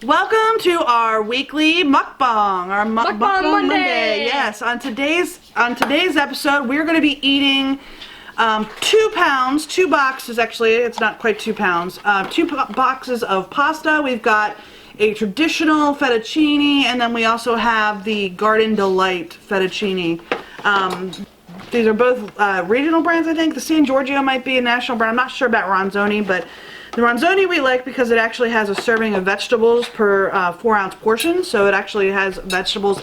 Welcome to our weekly mukbang, our Mukbang Monday. Yes, on today's episode, we're going to be eating 2 pounds, 2 boxes actually. It's not quite 2 pounds. 2 boxes of pasta. We've got a traditional fettuccine, and then we also have the Garden Delight fettuccine. These are both regional brands, I think. The San Giorgio might be a national brand. I'm not sure about Ronzoni, but the Ronzoni we like because it actually has a serving of vegetables per 4-ounce portion. So it actually has vegetables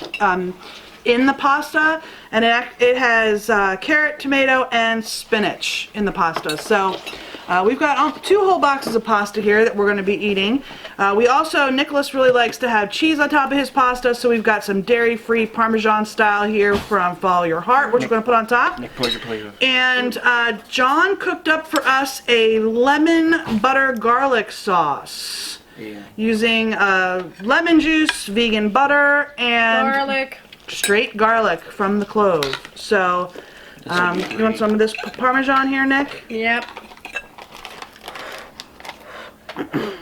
in the pasta, and it has carrot, tomato, and spinach in the pasta. So we've got 2 whole boxes of pasta here that we're going to be eating. Nicholas really likes to have cheese on top of his pasta, so we've got some dairy-free Parmesan style here from Follow Your Heart, which we're going to put on top. Nick, pleasure. And John cooked up for us a lemon butter garlic sauce. Yeah. Using lemon juice, vegan butter, and Garlic. straight garlic from the clove. So, you want some of this Parmesan here, Nick? Yep.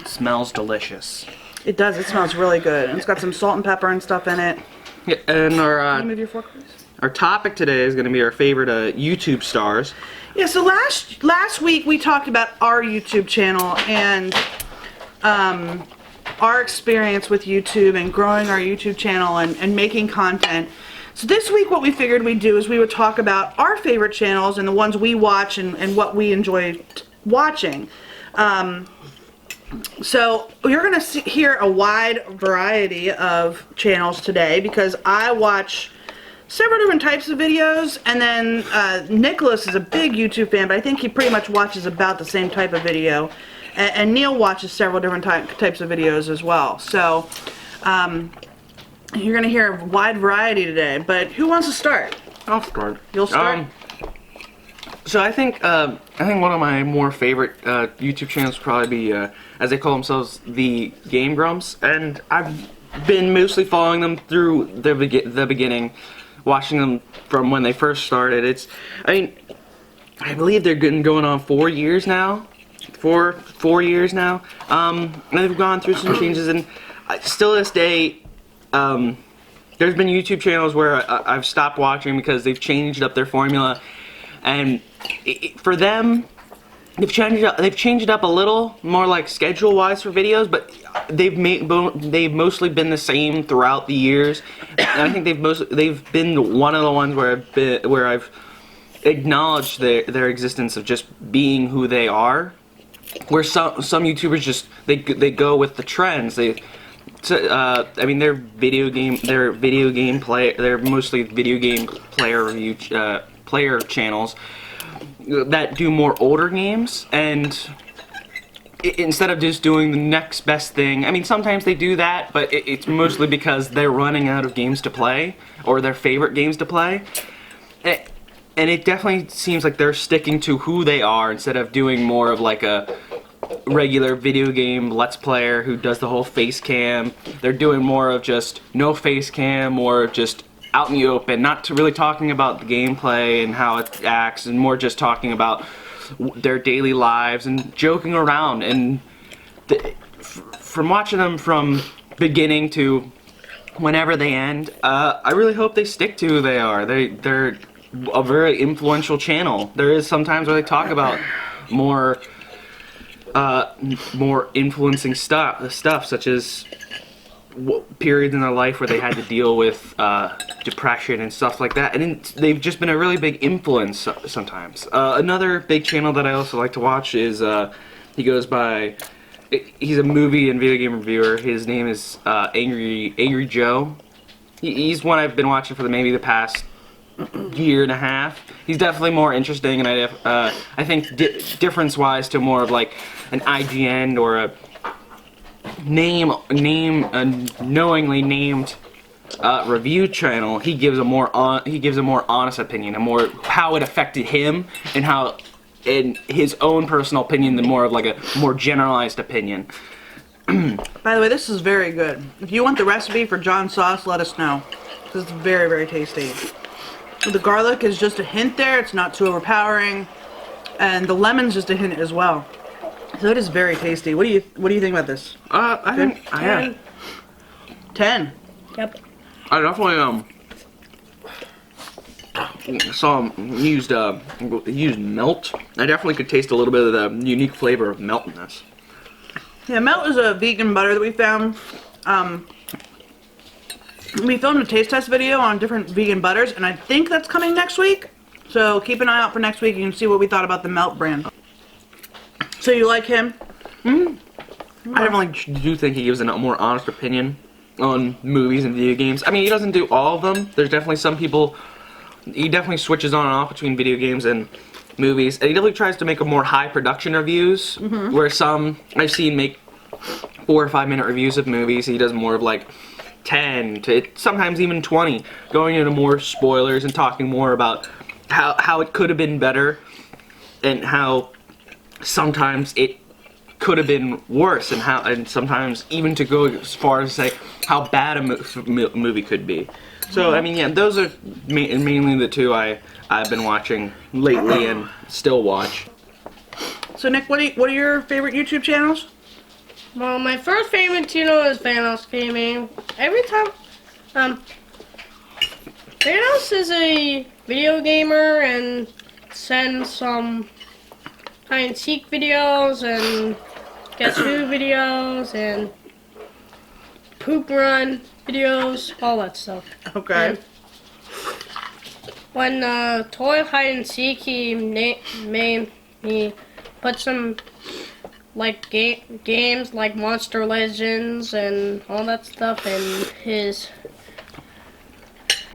Smells delicious. It does. It smells really good. And it's got some salt and pepper and stuff in it. Yeah, and Can you move your fork, please? our topic today is going to be our favorite YouTube stars. Yeah, so last week we talked about our YouTube channel and our experience with YouTube and growing our YouTube channel and making content. So this week what we figured we'd do is we would talk about our favorite channels and the ones we watch and what we enjoy watching. So you're going to hear a wide variety of channels today because I watch several different types of videos, and then Nicholas is a big YouTube fan, but I think he pretty much watches about the same type of video. And Neil watches several different types of videos as well. So you're going to hear a wide variety today. But who wants to start? I'll start. You'll start? So I think one of my more favorite YouTube channels would probably be, as they call themselves, the Game Grumps, and I've been mostly following them through the beginning, watching them from when they first started. I believe they're going on 4 years now. 4 years now. And they've gone through some changes, and still to this day, there's been YouTube channels where I've stopped watching because they've changed up their formula, and for them, they've changed it up a little more, like schedule-wise for videos, but they've mostly been the same throughout the years. And I think they've been one of the ones where I've acknowledged their existence of just being who they are. Where some YouTubers just they go with the trends. They're mostly video game player review player channels that do more older games, and instead of just doing the next best thing, sometimes they do that, but it's mostly because they're running out of games to play or their favorite games to play. And it definitely seems like they're sticking to who they are instead of doing more of like a regular video game let's player who does the whole face cam. They're doing more of just no face cam, more just out in the open, not really talking about the gameplay and how it acts, and more just talking about their daily lives and joking around. And from watching them from beginning to whenever they end, I really hope they stick to who they are. They're a very influential channel. There is sometimes where they talk about more influencing stuff such as periods in their life where they had to deal with depression and stuff like that, and they've just been a really big influence sometimes. Another big channel that I also like to watch is he's a movie and video game reviewer. His name is Angry Joe. He's one I've been watching for maybe the past year and a half. He's definitely more interesting, and I think difference-wise to more of like an IGN or a knowingly named review channel. He gives a more honest opinion, how it affected him, and how in his own personal opinion, than more of like a more generalized opinion. By the way, this is very good. If you want the recipe for John's sauce, let us know. This is very, very tasty. The garlic is just a hint there. It's not too overpowering. And the lemon's just a hint as well. So it is very tasty. What do you think about this? I think I 10. Yep. I definitely saw used melt. I definitely could taste a little bit of the unique flavor of melt in this. Yeah, melt is a vegan butter that we found. We filmed a taste test video on different vegan butters, and I think that's coming next week. So keep an eye out for next week. You can see what we thought about the melt brand. So you like him? I definitely do think he gives a more honest opinion on movies and video games. I mean, he doesn't do all of them. There's definitely some people. He definitely switches on and off between video games and movies, and he definitely tries to make a more high production reviews. Where some I've seen make 4 or 5 minute reviews of movies. He does more of like 10 to sometimes even 20, going into more spoilers and talking more about how it could have been better and how sometimes it could have been worse, and sometimes even to go as far as say how bad a movie could be. So I mean, yeah, those are mainly the two I've been watching lately and still watch. So Nick, what are your favorite YouTube channels? Well, my first favorite channel is Thanos Gaming. Every time, Thanos is a video gamer and sends some hide and seek videos and guess who videos and poop run videos, all that stuff. Okay. And when toy hide and seek, he put some like games like Monster Legends and all that stuff, and his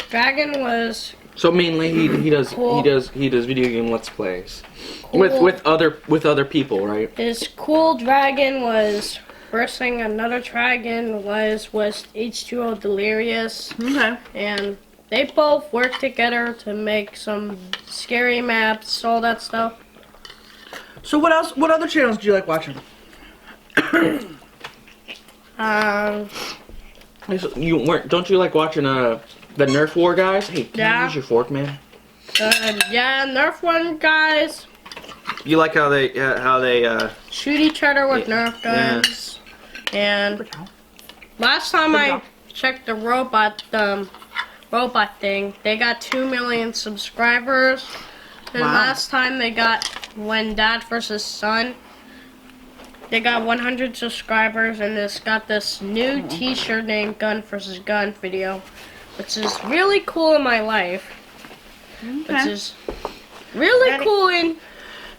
dragon was So mainly he does Cool. he does video game let's plays Cool. with other people, right? his cool dragon was versing another dragon was H2O Delirious, Okay. and they both worked together to make some scary maps, all that stuff. So what else? What other channels do you like watching? Don't you like watching the Nerf War guys? Hey, can Yeah. you use your fork, man? Yeah, Nerf one guys You like how they shoot each other with Yeah. Nerf guns. And last time I checked the robot thing, they got 2 million subscribers. And Wow. last time they got, when Dad versus Son, they got 100 subscribers, and this got this new t-shirt named Gun versus Gun video, which is really cool in my life. Which Okay. is really cool, and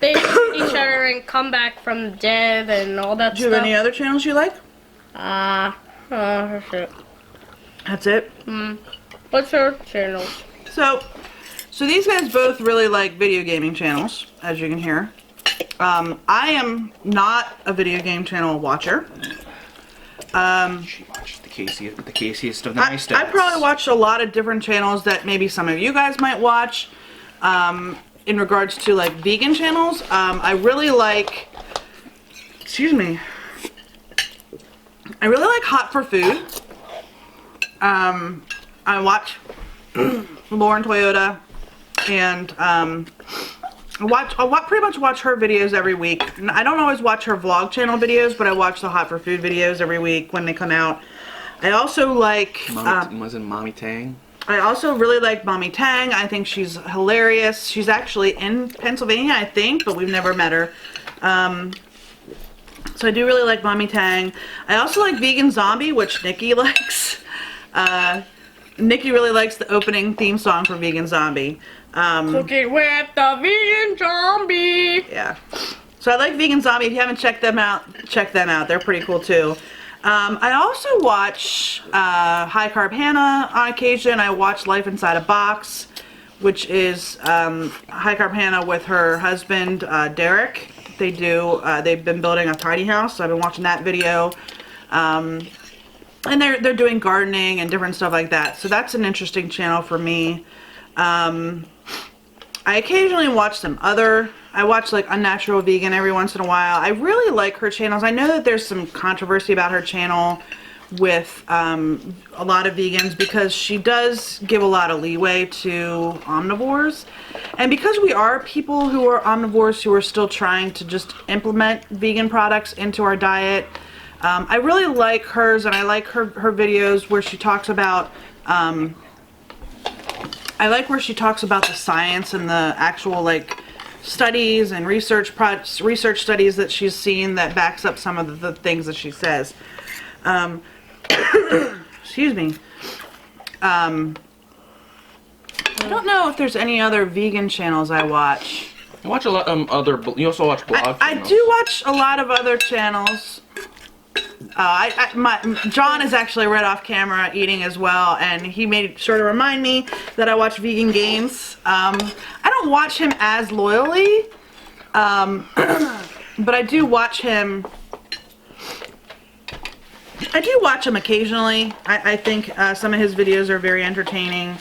they shoot each other and come back from the dead and all that Do you stuff. have any other channels you like? Shit. That's it. What's your channels? So these guys both really like video gaming channels, as you can hear. I am not a video game channel watcher. She watches the casiest of the I probably watch a lot of different channels that maybe some of you guys might watch. In regards to like vegan channels, I really like. Excuse me. I really like Hot for Food. I watch Lauren Toyota, and I pretty much watch her videos every week. And I don't always watch her vlog channel videos, but I watch the Hot for Food videos every week when they come out. I also like. Was it Mommy Tang? I also really like Mommy Tang. I think she's hilarious. She's actually in Pennsylvania, I think, but we've never met her. So I do really like Mommy Tang. I also like Vegan Zombie, which Nikki likes. Nikki really likes the opening theme song for Vegan Zombie. Cooking with the vegan zombie. Yeah. So I like Vegan Zombie. If you haven't checked them out, check them out. They're pretty cool too. I also watch High Carb Hannah on occasion. I watch Life Inside a Box, which is High Carb Hannah with her husband Derek. They've been building a tiny house, so I've been watching that video. And they're doing gardening and different stuff like that. So that's an interesting channel for me. I occasionally watch I watch like Unnatural Vegan every once in a while. I really like her channels. I know that there's some controversy about her channel with a lot of vegans because she does give a lot of leeway to omnivores. And because we are people who are omnivores who are still trying to just implement vegan products into our diet, I really like hers, and I like her videos where she talks about the science and the actual like studies and research studies that she's seen that backs up some of the things that she says. Excuse me. I don't know if there's any other vegan channels I watch. I watch a lot you also watch blog I channels. do watch a lot of other channels. John is actually right off camera eating as well, and he made sure to remind me that I watch Vegan Games. I don't watch him as loyally, but I do watch him. I do watch him occasionally. I think some of his videos are very entertaining,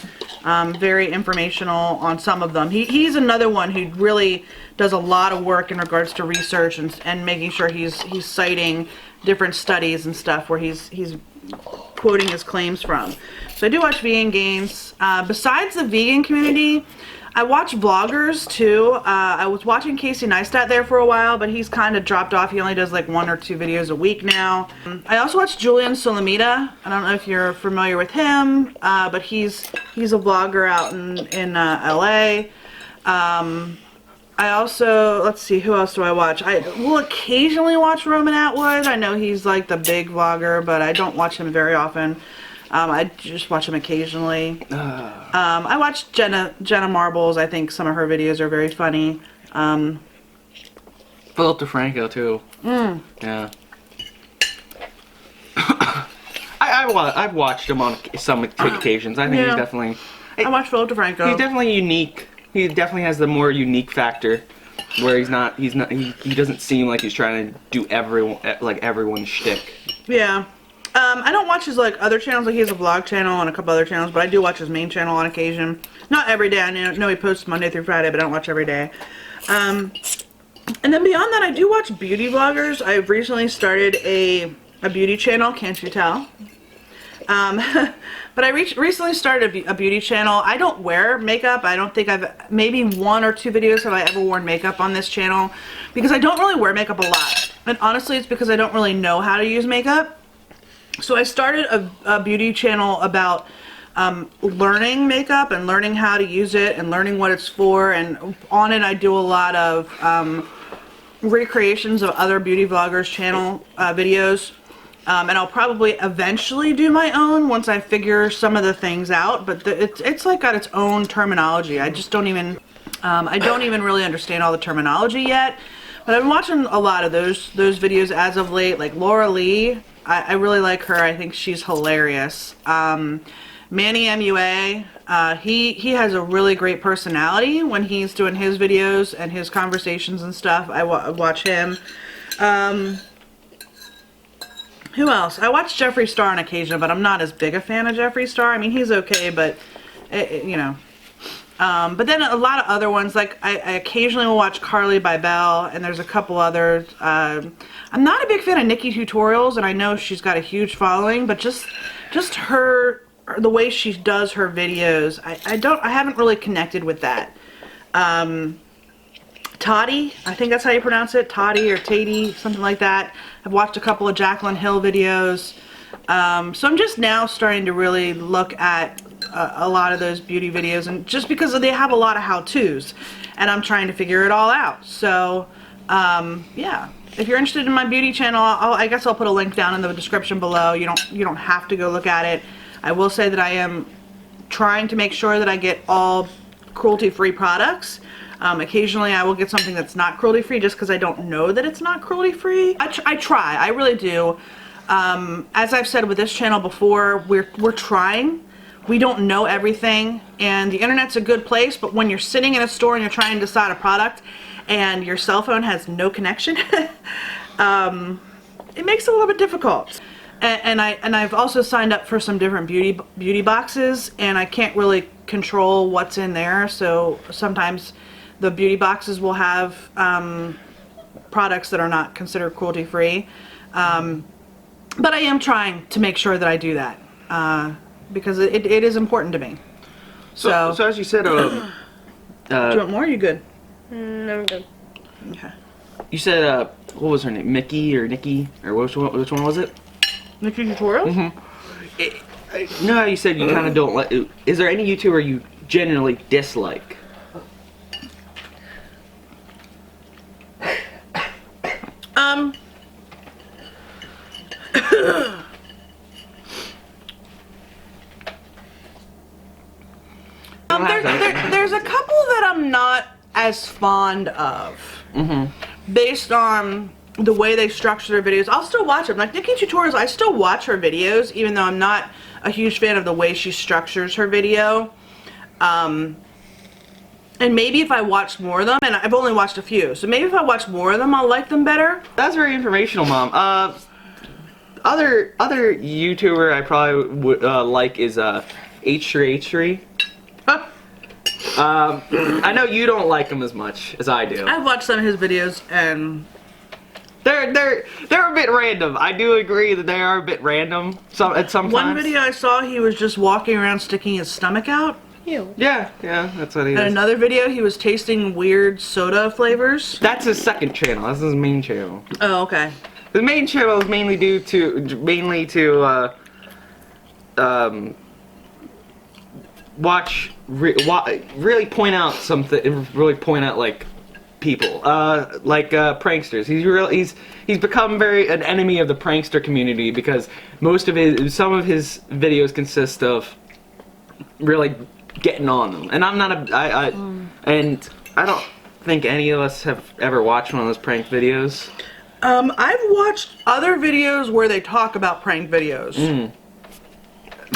very informational on some of them. He's another one who really does a lot of work in regards to research and making sure he's citing different studies and stuff where he's quoting his claims from. So I do watch Vegan Games. Besides the vegan community, I watch vloggers too. I was watching Casey Neistat there for a while, but he's kind of dropped off. He only does like 1 or 2 videos a week now. I also watch Julian Solomita. I don't know if you're familiar with him, but he's a vlogger out in LA. I also, let's see, who else do I watch? I will occasionally watch Roman Atwood. I know he's like the big vlogger, but I don't watch him very often. I just watch him occasionally. I watch Jenna Marbles. I think some of her videos are very funny. Philip DeFranco too. Yeah. I've watched him on some occasions. I think he's definitely. I watch Philip DeFranco. He's definitely unique. He definitely has the more unique factor, where he doesn't seem like he's trying to do everyone's shtick. Yeah. I don't watch his like other channels. Like he has a vlog channel and a couple other channels, but I do watch his main channel on occasion. Not every day. I know he posts Monday through Friday, but I don't watch every day. And then beyond that, I do watch beauty vloggers. I've recently started a beauty channel. Can't you tell? But I recently started a beauty channel. I don't wear makeup. I don't think maybe 1 or 2 videos have I ever worn makeup on this channel, because I don't really wear makeup a lot. And honestly, it's because I don't really know how to use makeup. So I started a beauty channel about learning makeup and learning how to use it and learning what it's for. And on it, I do a lot of recreations of other beauty vloggers' channel videos. And I'll probably eventually do my own once I figure some of the things out. But it's like got its own terminology. I just don't even really understand all the terminology yet. But I've been watching a lot of those videos as of late. Like Laura Lee, I really like her. I think she's hilarious. Manny MUA, he has a really great personality when he's doing his videos and his conversations and stuff. I watch him. Who else? I watch Jeffree Star on occasion, but I'm not as big a fan of Jeffree Star. I mean, he's okay, but you know. But then a lot of other ones, like I occasionally will watch Carly Bybel, and there's a couple others. I'm not a big fan of Nikki Tutorials, and I know she's got a huge following, but just her, the way she does her videos, I haven't really connected with that. Toddy, I think that's how you pronounce it, Toddy or Tati, something like that. I've watched a couple of Jaclyn Hill videos. So I'm just now starting to really look at a lot of those beauty videos, and just because they have a lot of how-tos, and I'm trying to figure it all out. So yeah, if you're interested in my beauty channel, I guess I'll put a link down in the description below. You don't have to go look at it. I will say that I am trying to make sure that I get all cruelty-free products. Occasionally I will get something that's not cruelty-free just because I don't know that it's not cruelty-free. I try, I really do. As I've said with this channel before, we're trying. We don't know everything, and the internet's a good place, but when you're sitting in a store and you're trying to decide a product and your cell phone has no connection, it makes it a little bit difficult. And I've also signed up for some different beauty boxes, and I can't really control what's in there, so sometimes the beauty boxes will have products that are not considered cruelty-free. But I am trying to make sure that I do that because it is important to me. So as you said, do you want more? Or you good? I'm good. Okay. you said what was her name? Mickey or Nikki or which one was it? Nikki Tutorials? You know how you said you kind of don't like. Is there any YouTuber you genuinely dislike? There's a couple that I'm not as fond of. Based on the way they structure their videos. I'll still watch them. Like Nikki Tutorials, I still watch her videos, even though I'm not a huge fan of the way she structures her video. And maybe if I watch more of them, and I've only watched a few, so maybe if I watch more of them, I'll like them better. That's very informational, Mom. Other YouTuber I probably would like is H3H3. I know you don't like him as much as I do. I've watched some of his videos, and they're a bit random. I do agree that they are a bit random. Sometimes. One video I saw, he was just walking around sticking his stomach out. Ew. Yeah, that's what he is. And another video, he was tasting weird soda flavors. That's his second channel. That's his main channel. Oh, okay. The main channel is mainly to really point out something. Really point out like people, like pranksters. He's become an enemy of the prankster community because some of his videos consist of really getting on them, and I'm not and I don't think any of us have ever watched one of those prank videos. I've watched other videos where they talk about prank videos.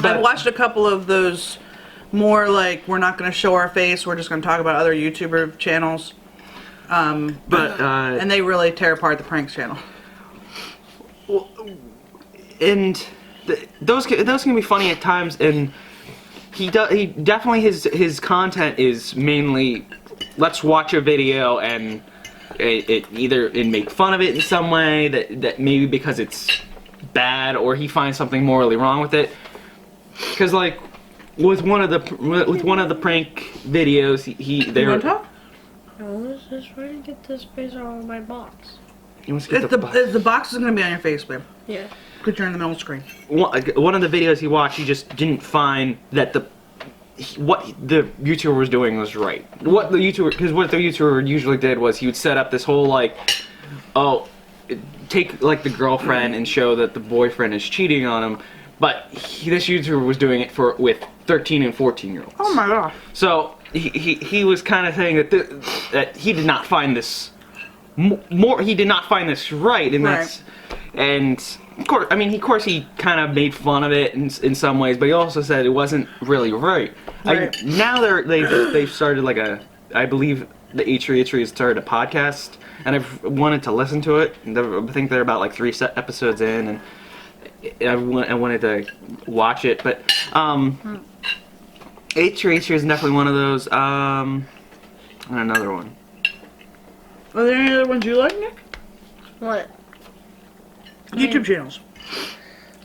I've watched a couple of those more like, we're not going to show our face, we're just going to talk about other YouTuber channels. And they really tear apart the pranks channel. And those can be funny at times, and he definitely his content is mainly let's watch a video and it either make fun of it in some way that maybe because it's bad or he finds something morally wrong with it. Because like with one of the prank videos, You want to talk? I was just trying to get this face out of my box. He wants to get The box is going to be on your face, babe. Yeah. Because you're in the middle of the screen. One of the videos he watched, he just didn't find that what the YouTuber was doing was right. What the YouTuber usually did was he would set up this whole like, take like the girlfriend and show that the boyfriend is cheating on him, but this YouTuber was doing it with 13 and 14-year-olds. Oh my gosh. So he was kind of saying that he did not find this he did not find this right, and of course he kind of made fun of it in some ways, but he also said it wasn't really right. Now they've started like I believe the H3H3 has started a podcast, and I've wanted to listen to it. And I think they're about like 3 episodes in, and I wanted to watch it, but H3H3 is definitely one of those. And another one. Are there any other ones you like, Nick? What? YouTube channels.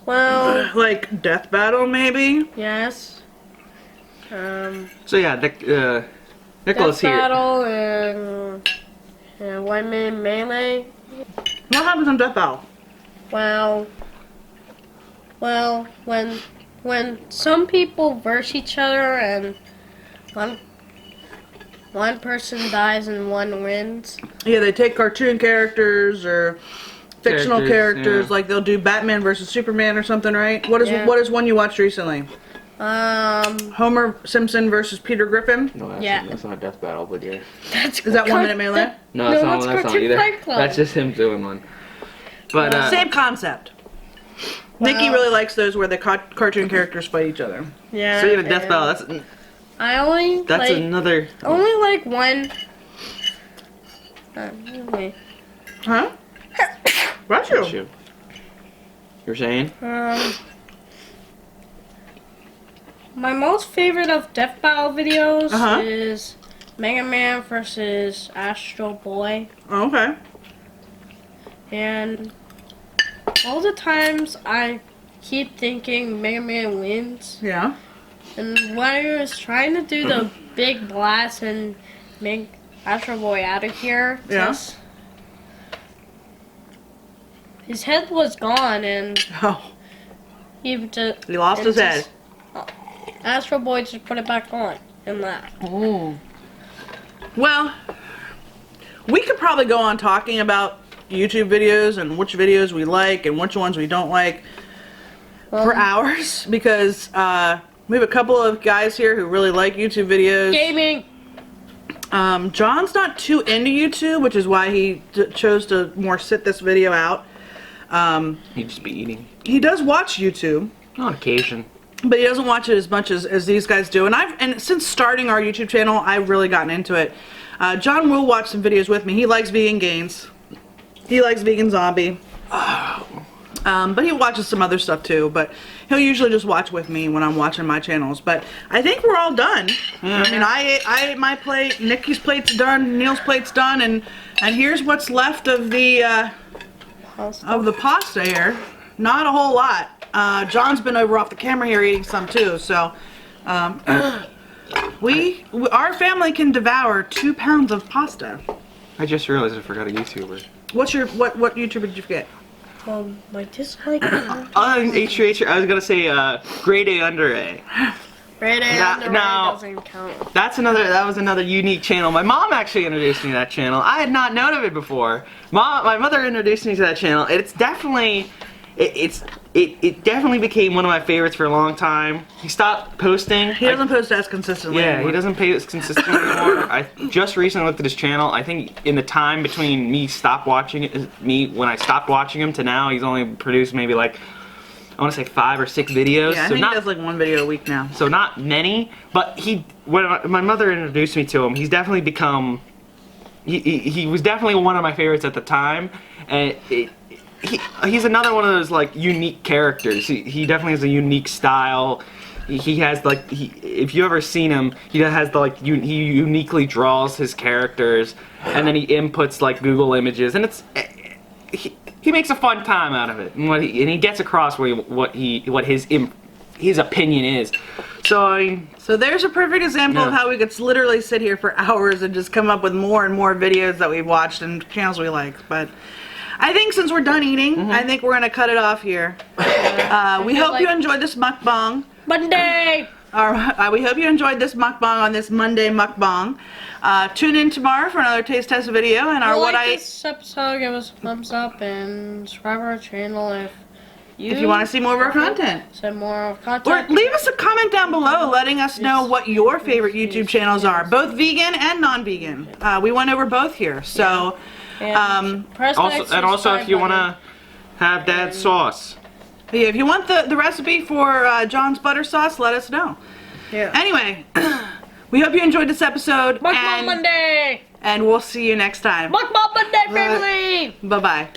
Well, like Death Battle, maybe? yes. So yeah, Nicola's Death here. Battle and White Man Melee. What happens on Death Battle? Well, when some people verse each other and one person dies and one wins. Yeah, they take cartoon characters or fictional characters. Yeah. Like they'll do Batman versus Superman or something, right? What is one you watched recently? Homer Simpson versus Peter Griffin. No, that's not Death Battle, but yeah. Is that 1 Minute Melee? No, that's not either. That's just him doing one. But same concept. Nikki really likes those where the cartoon characters fight each other. Yeah. So you have a Death Battle. That's another. Only like one. Okay. Huh? Bless you. You're saying? My most favorite of Death Battle videos Uh-huh. is Mega Man versus Astro Boy. Oh, okay. And all the times I keep thinking Mega Man wins. Yeah. And when he was trying to do the big blast and make Astro Boy out of here, Yeah. His head was gone and Oh, he lost his head. Astro Boy just put it back on and laughed. Oh. Well, we could probably go on talking about YouTube videos and which videos we like and which ones we don't like for hours because we have a couple of guys here who really like YouTube videos. Gaming! John's not too into YouTube, which is why he chose to more sit this video out. He'd just be eating. He does watch YouTube. On occasion. But he doesn't watch it as much as these guys do. And since starting our YouTube channel, I've really gotten into it. John will watch some videos with me. He likes vegan gains. He likes vegan zombie. But he watches some other stuff too. But he'll usually just watch with me when I'm watching my channels. But I think we're all done. Yeah. I mean, I ate my plate. Nikki's plate's done. Neil's plate's done. And here's what's left of the pasta here. Not a whole lot. John's been over off the camera here eating some too, so our family can devour 2 pounds of pasta. I just realized I forgot a YouTuber. What YouTuber did you forget? My dislike. H3H, I was gonna say grade A under A. Grade A Now- under A now- doesn't count. That was another unique channel. My mom actually introduced me to that channel. I had not known of it before. My mother introduced me to that channel. It's definitely it definitely became one of my favorites for a long time. He stopped posting. He doesn't post as consistently Yeah, anymore. he doesn't pay as consistently anymore. I just recently looked at his channel. I think in the time between when I stopped watching him to now, he's only produced maybe like, I want to say 5 or 6 videos. Yeah, I so think not, he does like 1 video a week now. so not many, but when my mother introduced me to him, he's definitely become, he was definitely one of my favorites at the time, and he's another one of those like unique characters. He definitely has a unique style. He has like if you ever seen him, he has the like he uniquely draws his characters, and then he inputs like Google images, and he makes a fun time out of it, and he gets across what his opinion is. So there's a perfect example of how we could literally sit here for hours and just come up with more and more videos that we've watched and channels we like. But I think since we're done eating, I think we're gonna cut it off here. We hope you enjoyed this mukbang. Monday! We hope you enjoyed this mukbang on this Monday mukbang. Tune in tomorrow for another taste test video and This episode, give us a thumbs up and subscribe our channel if you want to see more of our content. Some more Or content. leave us a comment down below letting us know what your favorite YouTube channels are, both vegan and non-vegan. We went over both here, so Press that also if you subscribe want button. to have dad's sauce. yeah, if you want the recipe for John's butter sauce, let us know. Yeah. Anyway, we hope you enjoyed this episode, Mukbang Monday! and we'll see you next time. Mukbang Monday, family! Bye-bye.